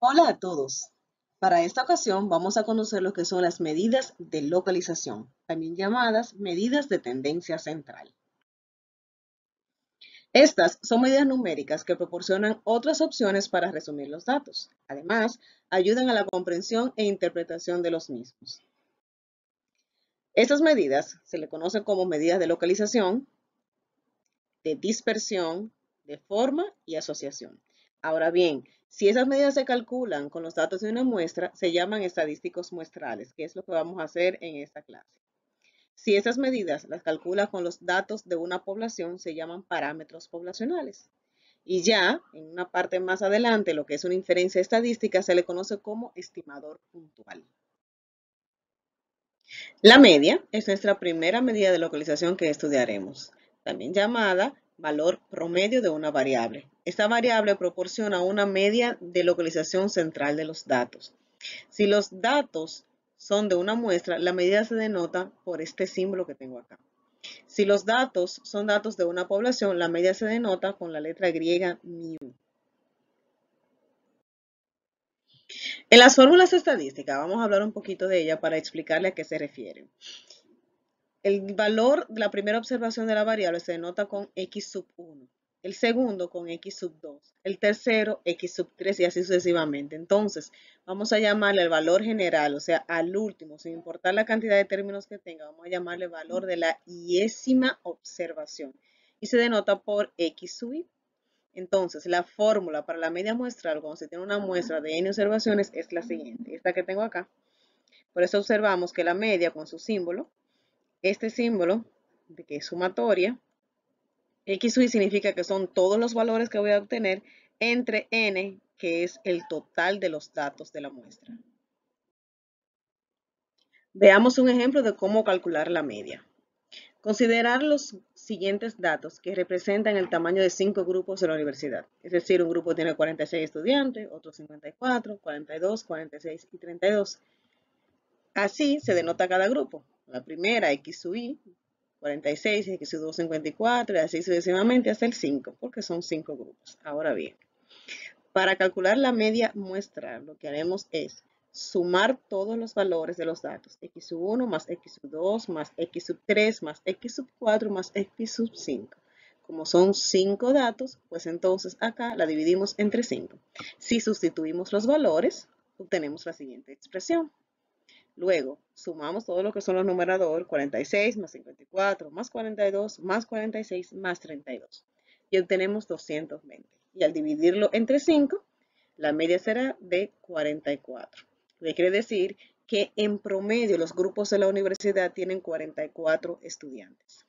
Hola a todos. Para esta ocasión vamos a conocer lo que son las medidas de localización, también llamadas medidas de tendencia central. Estas son medidas numéricas que proporcionan otras opciones para resumir los datos. Además, ayudan a la comprensión e interpretación de los mismos. Estas medidas se le conocen como medidas de localización, de dispersión, de forma y asociación. Ahora bien, si esas medidas se calculan con los datos de una muestra, se llaman estadísticos muestrales, que es lo que vamos a hacer en esta clase. Si esas medidas las calcula con los datos de una población, se llaman parámetros poblacionales. Y ya, en una parte más adelante, lo que es una inferencia estadística se le conoce como estimador puntual. La media es nuestra primera medida de localización que estudiaremos, también llamada valor promedio de una variable. Esta variable proporciona una media de localización central de los datos. Si los datos son de una muestra, la medida se denota por este símbolo que tengo acá. Si los datos son datos de una población, la media se denota con la letra griega mu. En las fórmulas estadísticas vamos a hablar un poquito de ella para explicarle a qué se refiere. El valor de la primera observación de la variable se denota con x sub 1, el segundo con x sub 2, el tercero x sub 3 y así sucesivamente. Entonces, vamos a llamarle el valor general, o sea, al último, sin importar la cantidad de términos que tenga, vamos a llamarle valor de la iésima observación y se denota por x sub i. Entonces, la fórmula para la media muestral, cuando se tiene una muestra de n observaciones, es la siguiente, esta que tengo acá. Por eso observamos que la media con su símbolo, este símbolo, que es sumatoria, x sub i significa que son todos los valores que voy a obtener entre n, que es el total de los datos de la muestra. Veamos un ejemplo de cómo calcular la media. Considerar los siguientes datos que representan el tamaño de 5 grupos de la universidad. Es decir, un grupo tiene 46 estudiantes, otro 54, 42, 46 y 32. Así se denota cada grupo. La primera, x sub i, 46, x sub 2, 54, y así sucesivamente hasta el 5, porque son 5 grupos. Ahora bien, para calcular la media muestral, lo que haremos es sumar todos los valores de los datos, x sub 1 más x sub 2 más x sub 3 más x sub 4 más x sub 5. Como son 5 datos, pues entonces acá la dividimos entre 5. Si sustituimos los valores, obtenemos la siguiente expresión. Luego, sumamos todo lo que son los numeradores, 46 más 54 más 42 más 46 más 32. Y obtenemos 220. Y al dividirlo entre 5, la media será de 44. Lo que quiere decir que en promedio los grupos de la universidad tienen 44 estudiantes.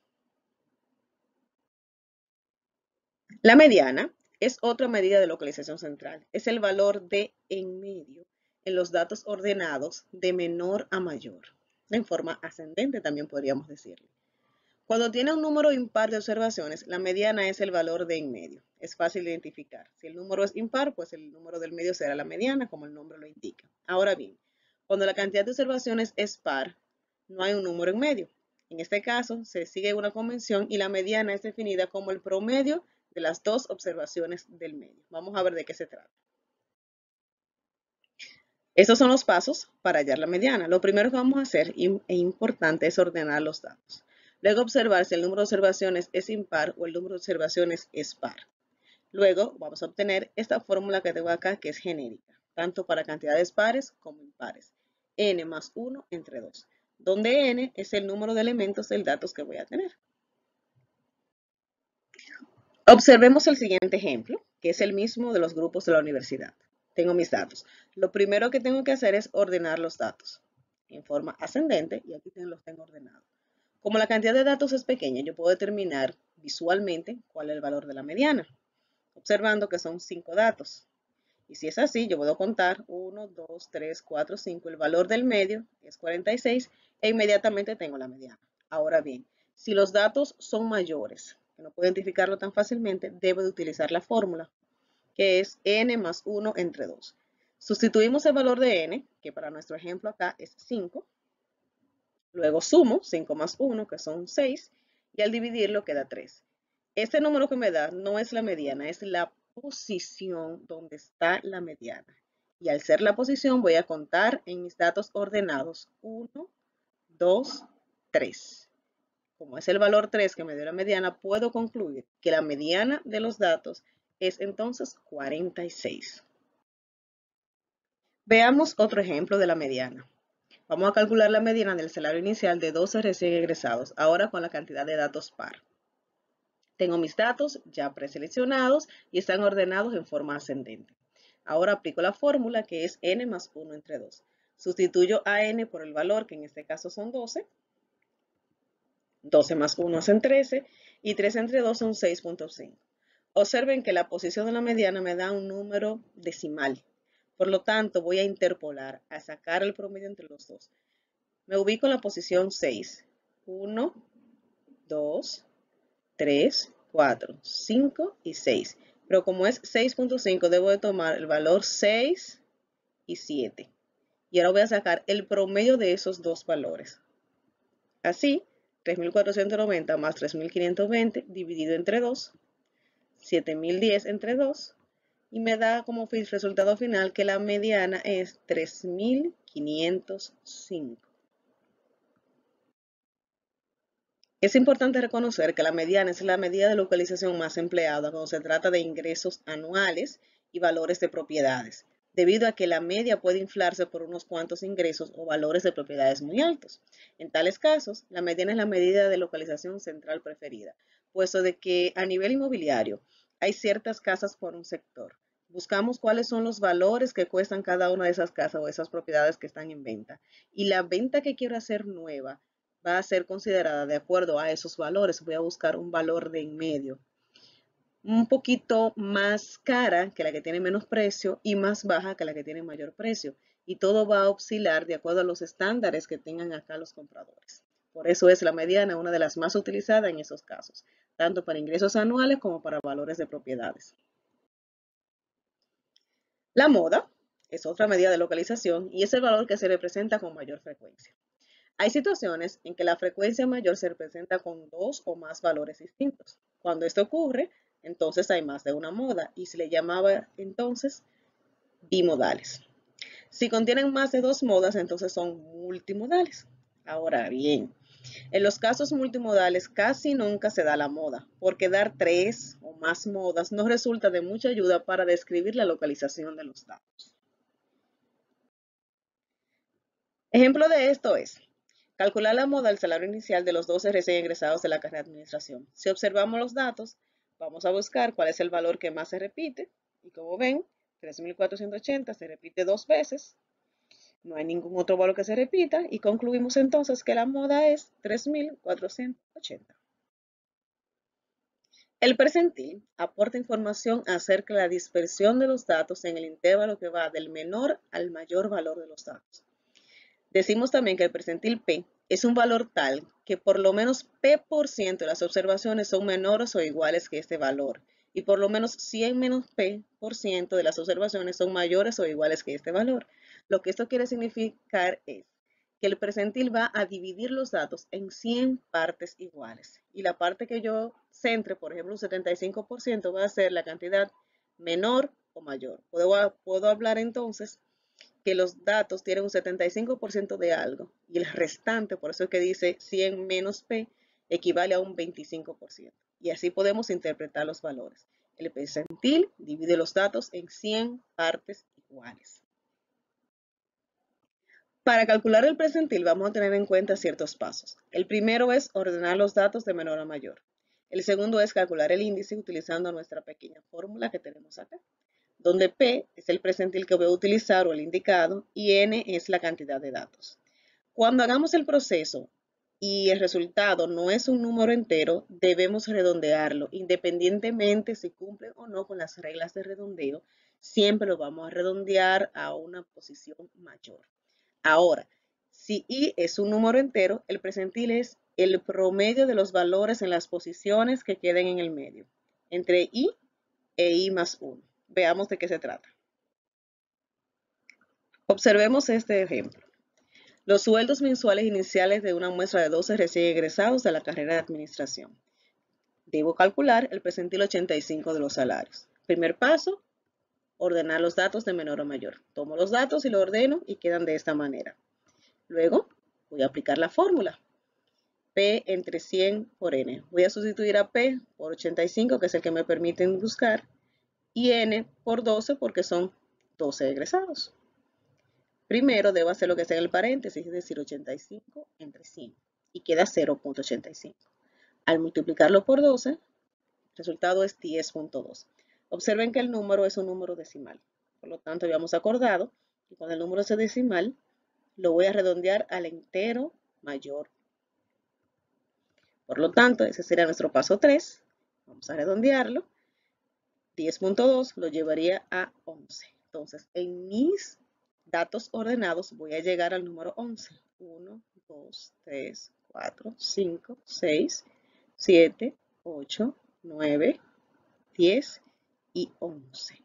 La mediana es otra medida de localización central. Es el valor de en medio en los datos ordenados de menor a mayor. En forma ascendente también podríamos decirlo. Cuando tiene un número impar de observaciones, la mediana es el valor de en medio. Es fácil de identificar. Si el número es impar, pues el número del medio será la mediana, como el nombre lo indica. Ahora bien, cuando la cantidad de observaciones es par, no hay un número en medio. En este caso, se sigue una convención y la mediana es definida como el promedio de las dos observaciones del medio. Vamos a ver de qué se trata. Estos son los pasos para hallar la mediana. Lo primero que vamos a hacer, e importante, es ordenar los datos. Luego observar si el número de observaciones es impar o el número de observaciones es par. Luego vamos a obtener esta fórmula que tengo acá, que es genérica, tanto para cantidades pares como impares. N más 1 entre 2, donde N es el número de elementos del datos que voy a tener. Observemos el siguiente ejemplo, que es el mismo de los grupos de la universidad. Tengo mis datos. Lo primero que tengo que hacer es ordenar los datos en forma ascendente y aquí los tengo ordenados. Como la cantidad de datos es pequeña, yo puedo determinar visualmente cuál es el valor de la mediana, observando que son 5 datos. Y si es así, yo puedo contar 1, 2, 3, 4, 5. El valor del medio es 46 e inmediatamente tengo la mediana. Ahora bien, si los datos son mayores, que no puedo identificarlo tan fácilmente, debo de utilizar la fórmula, que es n más 1 entre 2. Sustituimos el valor de n, que para nuestro ejemplo acá es 5. Luego sumo 5 más 1, que son 6, y al dividirlo queda 3. Este número que me da no es la mediana, es la posición donde está la mediana. Y al ser la posición voy a contar en mis datos ordenados 1, 2, 3. Como es el valor 3 que me dio la mediana, puedo concluir que la mediana de los datos es entonces 46. Veamos otro ejemplo de la mediana. Vamos a calcular la mediana del salario inicial de 12 recién egresados, ahora con la cantidad de datos par. Tengo mis datos ya preseleccionados y están ordenados en forma ascendente. Ahora aplico la fórmula que es n más 1 entre 2. Sustituyo a n por el valor, que en este caso son 12. 12 más 1 hacen 13 y 3 entre 2 son 6.5. Observen que la posición de la mediana me da un número decimal. Por lo tanto, voy a interpolar, a sacar el promedio entre los dos. Me ubico en la posición 6. 1, 2, 3, 4, 5 y 6. Pero como es 6.5, debo de tomar el valor 6 y 7. Y ahora voy a sacar el promedio de esos dos valores. Así, 3.490 más 3.520 dividido entre 2, 7.010 entre 2, y me da como resultado final que la mediana es 3.505. Es importante reconocer que la mediana es la medida de localización más empleada cuando se trata de ingresos anuales y valores de propiedades, debido a que la media puede inflarse por unos cuantos ingresos o valores de propiedades muy altos. En tales casos, la mediana es la medida de localización central preferida, puesto de que a nivel inmobiliario hay ciertas casas por un sector. Buscamos cuáles son los valores que cuestan cada una de esas casas o esas propiedades que están en venta. Y la venta que quiero hacer nueva va a ser considerada de acuerdo a esos valores. Voy a buscar un valor de en medio, un poquito más cara que la que tiene menos precio y más baja que la que tiene mayor precio. Y todo va a oscilar de acuerdo a los estándares que tengan acá los compradores. Por eso es la mediana una de las más utilizadas en esos casos, tanto para ingresos anuales como para valores de propiedades. La moda es otra medida de localización y es el valor que se representa con mayor frecuencia. Hay situaciones en que la frecuencia mayor se representa con dos o más valores distintos. Cuando esto ocurre, entonces hay más de una moda y se le llamaba entonces bimodales. Si contienen más de dos modas, entonces son multimodales. Ahora bien, en los casos multimodales casi nunca se da la moda, porque dar tres o más modas no resulta de mucha ayuda para describir la localización de los datos. Ejemplo de esto es calcular la moda del salario inicial de los 12 recién egresados de la carrera de administración. Si observamos los datos, vamos a buscar cuál es el valor que más se repite. Y como ven, 3.480 se repite dos veces. No hay ningún otro valor que se repita. Y concluimos entonces que la moda es 3.480. El percentil aporta información acerca de la dispersión de los datos en el intervalo que va del menor al mayor valor de los datos. Decimos también que el percentil P es un valor tal que por lo menos P% de las observaciones son menores o iguales que este valor y por lo menos 100 menos P% de las observaciones son mayores o iguales que este valor. Lo que esto quiere significar es que el percentil va a dividir los datos en 100 partes iguales y la parte que yo centre, por ejemplo, un 75% va a ser la cantidad menor o mayor. Puedo hablar entonces que los datos tienen un 75% de algo y el restante, por eso es que dice 100 menos P, equivale a un 25%. Y así podemos interpretar los valores. El percentil divide los datos en 100 partes iguales. Para calcular el percentil vamos a tener en cuenta ciertos pasos. El primero es ordenar los datos de menor a mayor. El segundo es calcular el índice utilizando nuestra pequeña fórmula que tenemos acá, donde P es el percentil que voy a utilizar o el indicado y N es la cantidad de datos. Cuando hagamos el proceso y el resultado no es un número entero, debemos redondearlo, independientemente si cumple o no con las reglas de redondeo, siempre lo vamos a redondear a una posición mayor. Ahora, si I es un número entero, el percentil es el promedio de los valores en las posiciones que queden en el medio, entre I e I más 1. Veamos de qué se trata. Observemos este ejemplo. Los sueldos mensuales iniciales de una muestra de 12 recién egresados de la carrera de administración. Debo calcular el percentil 85 de los salarios. Primer paso, ordenar los datos de menor a mayor. Tomo los datos y los ordeno y quedan de esta manera. Luego voy a aplicar la fórmula. P entre 100 por N. Voy a sustituir a P por 85, que es el que me permiten buscar, y N por 12 porque son 12 egresados. Primero debo hacer lo que está en el paréntesis, es decir, 85 entre 100, y queda 0.85. Al multiplicarlo por 12, el resultado es 10.2. Observen que el número es un número decimal. Por lo tanto, habíamos acordado que cuando el número es decimal, lo voy a redondear al entero mayor. Por lo tanto, ese sería nuestro paso 3. Vamos a redondearlo. 10.2 lo llevaría a 11. Entonces, en mis datos ordenados voy a llegar al número 11. 1, 2, 3, 4, 5, 6, 7, 8, 9, 10 y 11.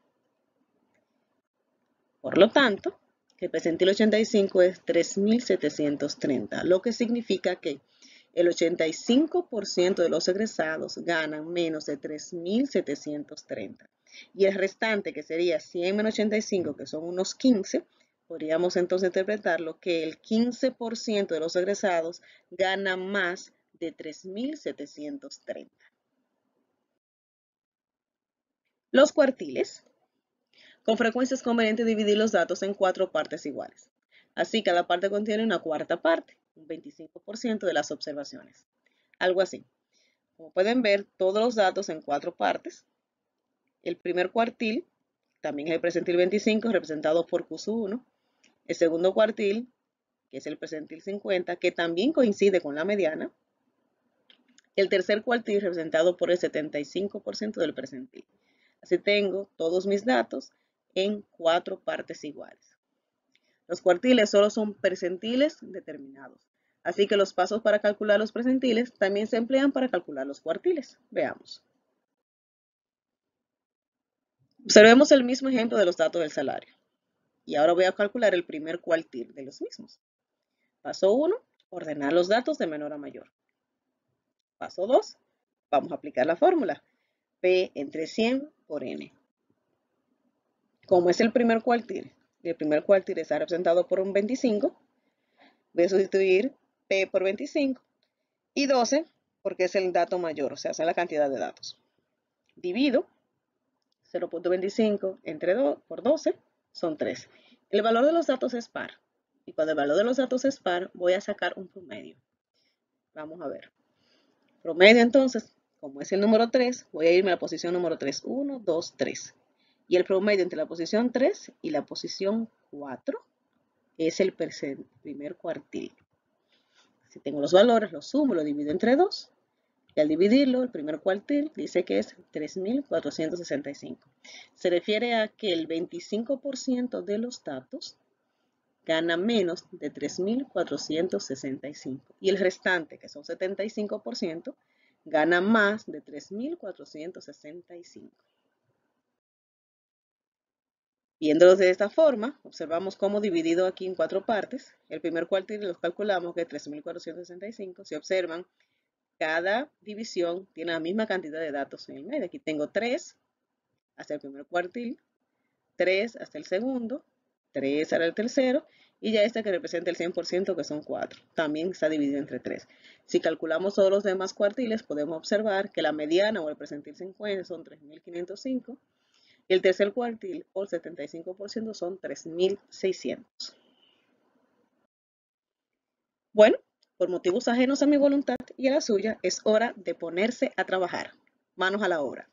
Por lo tanto, el percentil 85 es 3.730, lo que significa que el 85% de los egresados ganan menos de 3.730. Y el restante, que sería 100 menos 85, que son unos 15, podríamos entonces interpretarlo que el 15% de los egresados ganan más de 3.730. Los cuartiles. Con frecuencia es conveniente dividir los datos en 4 partes iguales. Así, cada parte contiene una cuarta parte, un 25% de las observaciones. Algo así. Como pueden ver, todos los datos en 4 partes. El primer cuartil, también es el percentil 25, representado por QS1. El segundo cuartil, que es el percentil 50, que también coincide con la mediana. El tercer cuartil, representado por el 75% del percentil. Así tengo todos mis datos en 4 partes iguales. Los cuartiles solo son percentiles determinados. Así que los pasos para calcular los percentiles también se emplean para calcular los cuartiles. Veamos. Observemos el mismo ejemplo de los datos del salario. Y ahora voy a calcular el primer cuartil de los mismos. Paso 1, ordenar los datos de menor a mayor. Paso 2, vamos a aplicar la fórmula. P entre 100 por N. Como es el primer cuartil está representado por un 25, voy a sustituir P por 25 y 12 porque es el dato mayor, o sea, es la cantidad de datos. Divido 0.25 entre 2 por 12 son 3. El valor de los datos es par. Y cuando el valor de los datos es par, voy a sacar un promedio. Vamos a ver. Promedio entonces, como es el número 3, voy a irme a la posición número 3. 1, 2, 3. Y el promedio entre la posición 3 y la posición 4 es el primer cuartil. Si tengo los valores, los sumo, lo divido entre 2. Y al dividirlo, el primer cuartil dice que es 3.465. Se refiere a que el 25% de los datos gana menos de 3.465. Y el restante, que son 75%, gana más de 3.465. Viéndolos de esta forma, observamos cómo dividido aquí en 4 partes, el primer cuartil los calculamos que es 3.465. Si observan, cada división tiene la misma cantidad de datos en el medio. Aquí tengo 3 hasta el primer cuartil, 3 hasta el segundo, 3 hasta el tercero, y ya este que representa el 100%, que son 4. También está dividido entre 3. Si calculamos todos los demás cuartiles, podemos observar que la mediana o el percentil 50 son 3.505, y el tercer cuartil o el 75% son 3.600. Bueno, por motivos ajenos a mi voluntad y a la suya, es hora de ponerse a trabajar. Manos a la obra.